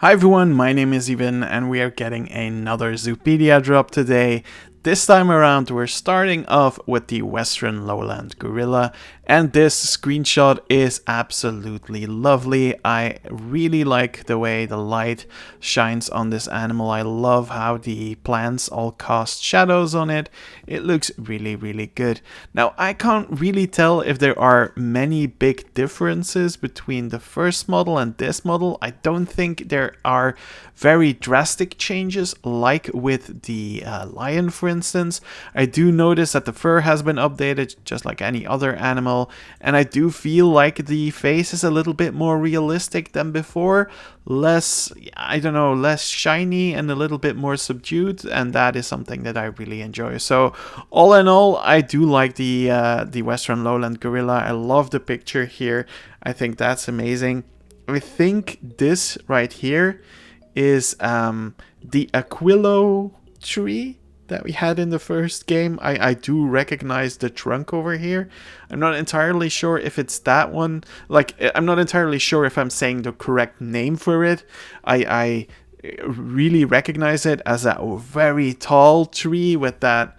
Hi everyone, my name is Iben and we are getting another zoopedia drop today. This time around we're starting off with the Western lowland gorilla, and this screenshot is absolutely lovely. I really like the way the light shines on this animal. I love how the plants all cast shadows on it. It looks really good. Now I can't really tell if there are many big differences between the first model and this model. I don't think there are very drastic changes like with the lion, for instance. I do notice that the fur has been updated just like any other animal, and I do feel like the face is a little bit more realistic than before. Less, I don't know, less shiny and a little bit more subdued, and that is something that I really enjoy. So all in all, I do like the Western lowland gorilla. I love the picture here. I think that's amazing. I think this right here is the Aquilo tree that we had in the first game. I do recognize the trunk over here. I'm not entirely sure if it's that one. Like, I'm not entirely sure if I'm saying the correct name for it. I really recognize it as a very tall tree with that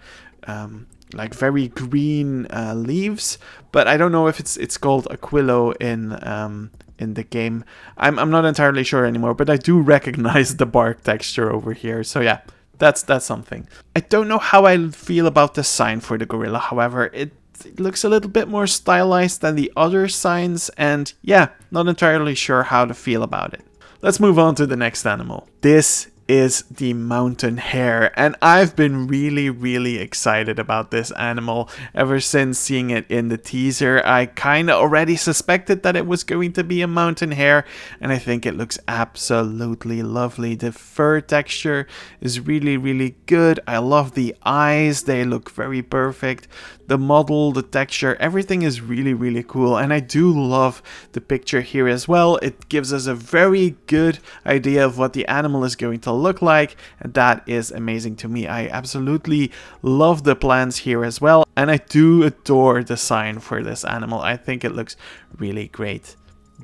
like very green leaves, but I don't know if it's called Aquilo in the game. I'm not entirely sure anymore, but I do recognize the bark texture over here. So yeah, that's something. I don't know how I feel about the sign for the gorilla. However, it looks a little bit more stylized than the other signs, and yeah, not entirely sure how to feel about it. Let's move on to the next animal. This is the mountain hare, and I've been really excited about this animal ever since seeing it in the teaser. I kind of already suspected that it was going to be a mountain hare, and I think it looks absolutely lovely. The fur texture is really good. I love the eyes, they look very perfect. The model, the texture, everything is really cool, and I do love the picture here as well. It gives us a very good idea of what the animal is going to look like, and that is amazing to me. I absolutely love the plants here as well, and I do adore the sign for this animal. I think it looks really great.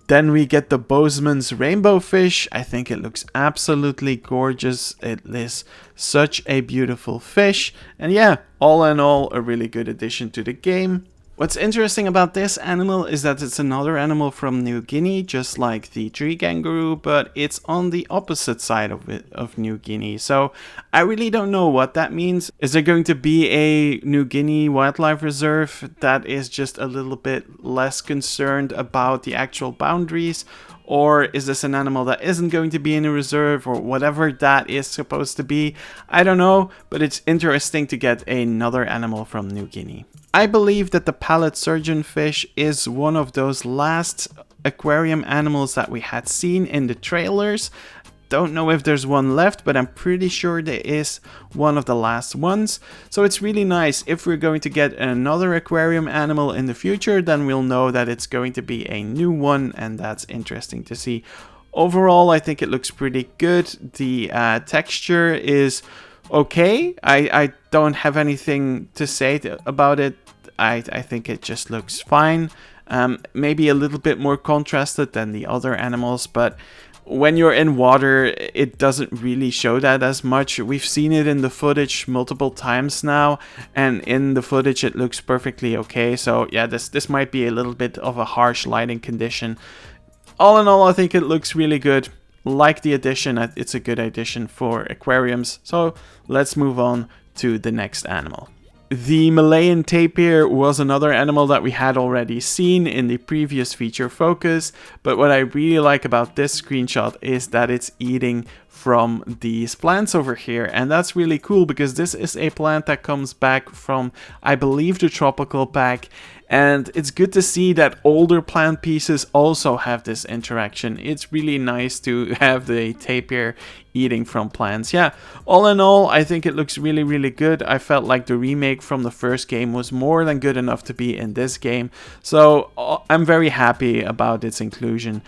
Then we get the Boseman's rainbow fish. I think it looks absolutely gorgeous. It is such a beautiful fish. And yeah, all in all, a really good addition to the game. What's interesting about this animal is that it's another animal from New Guinea, just like the tree kangaroo, but it's on the opposite side of New Guinea. So I really don't know what that means. Is there going to be a New Guinea wildlife reserve that is just a little bit less concerned about the actual boundaries? Or is this an animal that isn't going to be in a reserve, or whatever that is supposed to be? I don't know, but it's interesting to get another animal from New Guinea. I believe that the palate surgeonfish is one of those last aquarium animals that we had seen in the trailers. Don't know if there's one left, but I'm pretty sure there is one of the last ones. So it's really nice. If we're going to get another aquarium animal in the future, then we'll know that it's going to be a new one, and that's interesting to see. Overall, I think it looks pretty good. The texture is okay. I don't have anything to say about it. I think it just looks fine. Maybe a little bit more contrasted than the other animals, but when you're in water, it doesn't really show that as much. We've seen it in the footage multiple times now, and in the footage it looks perfectly okay. So yeah, this might be a little bit of a harsh lighting condition. All in all, I think it looks really good. Like the addition, it's a good addition for aquariums. So let's move on to the next animal. The Malayan tapir was another animal that we had already seen in the previous feature focus, but what I really like about this screenshot is that it's eating from these plants over here, and that's really cool because this is a plant that comes back from, I believe, the tropical pack, and it's good to see that older plant pieces also have this interaction. It's really nice to have the tapir eating from plants. Yeah, all in all, I think it looks really good. I felt like the remake from the first game was more than good enough to be in this game, so I'm very happy about its inclusion.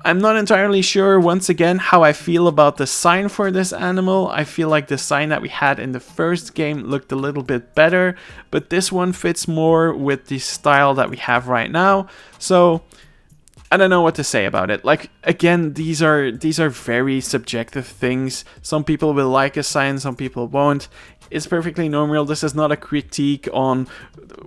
I'm not entirely sure, once again, how I feel about the sign for this animal. I feel like the sign that we had in the first game looked a little bit better, but this one fits more with the style that we have right now. So I don't know what to say about it. Like, again, these are very subjective things. Some people will like a sign, some people won't. It's perfectly normal. This is not a critique on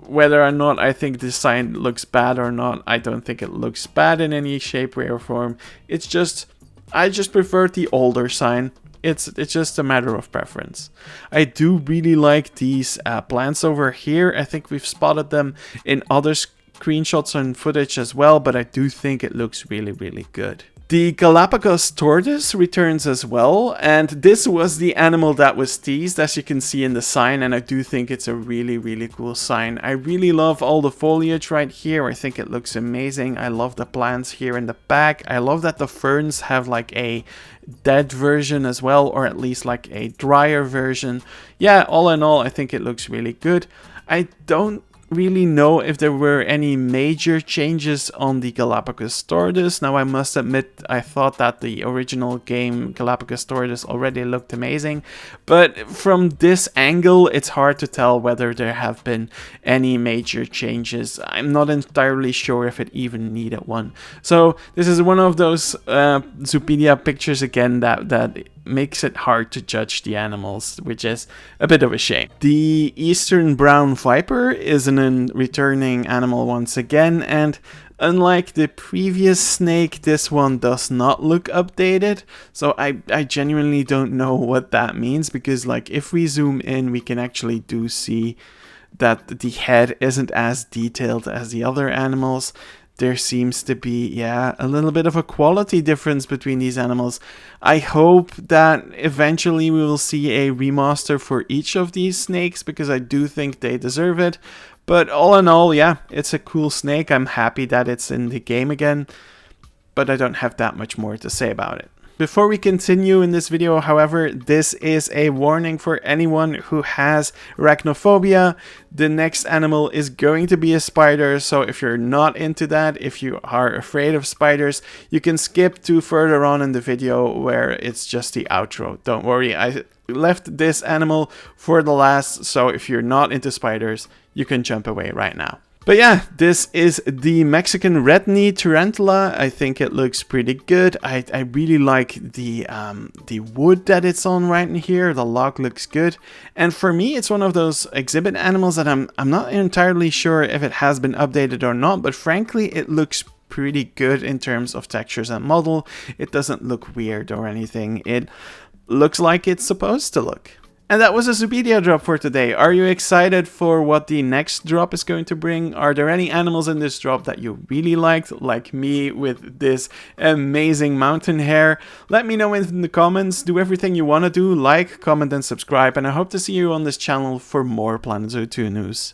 whether or not I think this sign looks bad or not. I don't think it looks bad in any shape, way, or form. It's just, I just prefer the older sign. It's just a matter of preference. I do really like these plants over here. I think we've spotted them in other screenshots and footage as well, but I do think it looks really, really good. The Galapagos tortoise returns as well, and this was the animal that was teased, as you can see in the sign, and I do think it's a really, really cool sign. I really love all the foliage right here. I think it looks amazing. I love the plants here in the back. I love that the ferns have like a dead version as well, or at least like a drier version. Yeah, all in all, I think it looks really good. I don't really know if there were any major changes on the Galapagos tortoise. Now, I must admit, I thought that the original game Galapagos tortoise already looked amazing, but from this angle it's hard to tell whether there have been any major changes. I'm not entirely sure if it even needed one. So this is one of those zoopedia pictures again that makes it hard to judge the animals, which is a bit of a shame. The eastern brown viper is an returning animal once again, and unlike the previous snake, this one does not look updated. So I genuinely don't know what that means, because like if we zoom in, we can actually do see that the head isn't as detailed as the other animals. There seems to be, yeah, a little bit of a quality difference between these animals. I hope that eventually we will see a remaster for each of these snakes, because I do think they deserve it. But all in all, yeah, it's a cool snake. I'm happy that it's in the game again, but I don't have that much more to say about it. Before we continue in this video, however, this is a warning for anyone who has arachnophobia. The next animal is going to be a spider, so if you're not into that, if you are afraid of spiders, you can skip to further on in the video where it's just the outro. Don't worry, I left this animal for the last, so if you're not into spiders, you can jump away right now. But yeah, this is the Mexican red-knee tarantula. I think it looks pretty good. I really like the wood that it's on right in here. The log looks good. And for me, it's one of those exhibit animals that I'm not entirely sure if it has been updated or not, but frankly, it looks pretty good in terms of textures and model. It doesn't look weird or anything. It looks like it's supposed to look. And that was a zoopedia drop for today. Are you excited for what the next drop is going to bring? Are there any animals in this drop that you really liked, like me with this amazing mountain hare? Let me know in the comments. Do everything you want to do, like, comment and subscribe, and I hope to see you on this channel for more Planet Zoo 2 news.